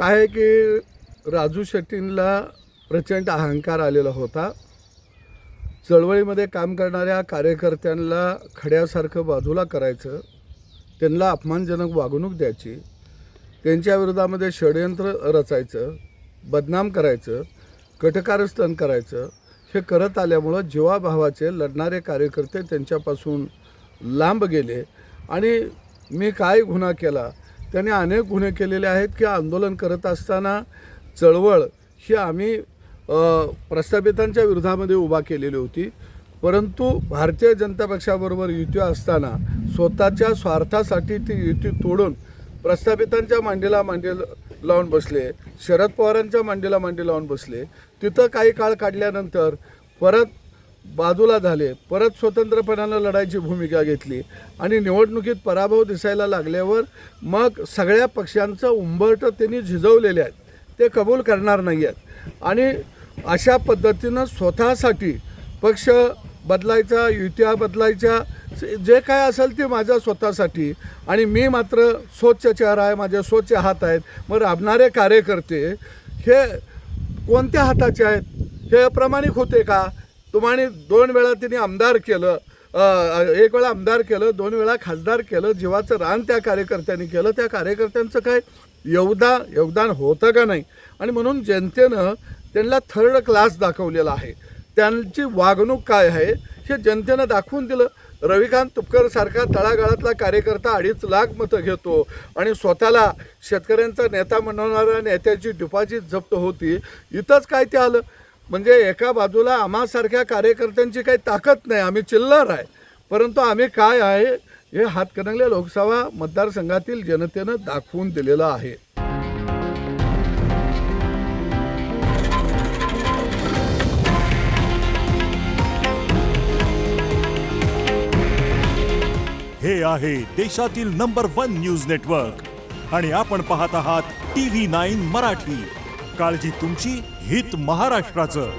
काय आहे की राजू शेट्टींना प्रचंड अहंकार आलेला होता। चळवळीमध्ये काम करणाऱ्या कार्यकर्त्यांना खड्यासारखं बाजूला करायचं, त्यांना अपमानजनक वागणूक द्यायची, त्यांच्या विरोधामध्ये षडयंत्र रचायचं, बदनाम करायचं, कटकारस्थान करायचं, हे करत आल्यामुळं जीवाभावाचे लढणारे कार्यकर्ते त्यांच्यापासून लांब गेले। आणि मी काय गुन्हा केला, त्यांनी अनेक गुन्हे केलेले आहेत की आंदोलन करत असताना चळवळ ही आम्ही प्रस्थापितांच्या विरोधामध्ये उभा केलेली होती, परंतु भारतीय जनता पक्षाबरोबर युती असताना स्वतःच्या स्वार्थासाठी ती युती तोडून प्रस्थापितांच्या मांडीला मांडी लावून बसले, शरद पवारांच्या मांडीला मांडी लावून बसले। तिथं काही काळ काढल्यानंतर परत बाजूला झाले, परत स्वतंत्रपणानं लढायची भूमिका घेतली आणि निवडणुकीत पराभव दिसायला लागल्यावर मग सगळ्या पक्षांचं उंबरठं त्यांनी झिजवलेले आहेत, ते कबूल करणार नाही आहेत। आणि अशा पद्धतीनं स्वतःसाठी पक्ष बदलायचा, युत्या बदलायच्या, जे काय असेल ते माझ्या स्वतःसाठी, आणि मी मात्र स्वच्छ चेहरा आहे, माझे स्वच्छ हात आहेत। मग राबणारे कार्यकर्ते हे कोणत्या हाताचे आहेत? हे प्रामाणिक होते का? तुम्हाला 2 वेळा त्यांनी आमदार केलं, 1 वेळा आमदार केलं, 2 वेळा खासदार केलं, जीवाचं रान त्या कार्यकर्त्यांनी केलं, त्या कार्यकर्त्यांचं काय योगदान होतं का नाही? आणि म्हणून जनतेनं त्यांना थर्ड क्लास दाखवलेला आहे। त्यांची वागणूक काय आहे हे जनतेनं दाखवून दिलं। रविकांत तुपकर सारखा तळागाळातला कार्यकर्ता 2.5 लाख मतं घेतो आणि स्वतःला शेतकऱ्यांचा नेता म्हणणाऱ्या नेत्याची डिपॉझिट जप्त होती, इथंच काय ते आलं? म्हणजे एका बाजूला आम्हासारख्या कार्यकर्त्यांची काही ताकद नाही, आम्ही चिल्लर आहे, परंतु आम्ही काय आहे हे हातकणंगले लोकसभा मतदारसंघातील जनतेनं दाखवून दिलेलं आहे। हे आहे देशातील नंबर 1 न्यूज नेटवर्क आणि आपण पाहत आहात TV9 मराठी। काळजी तुमची, हित महाराष्ट्राचं।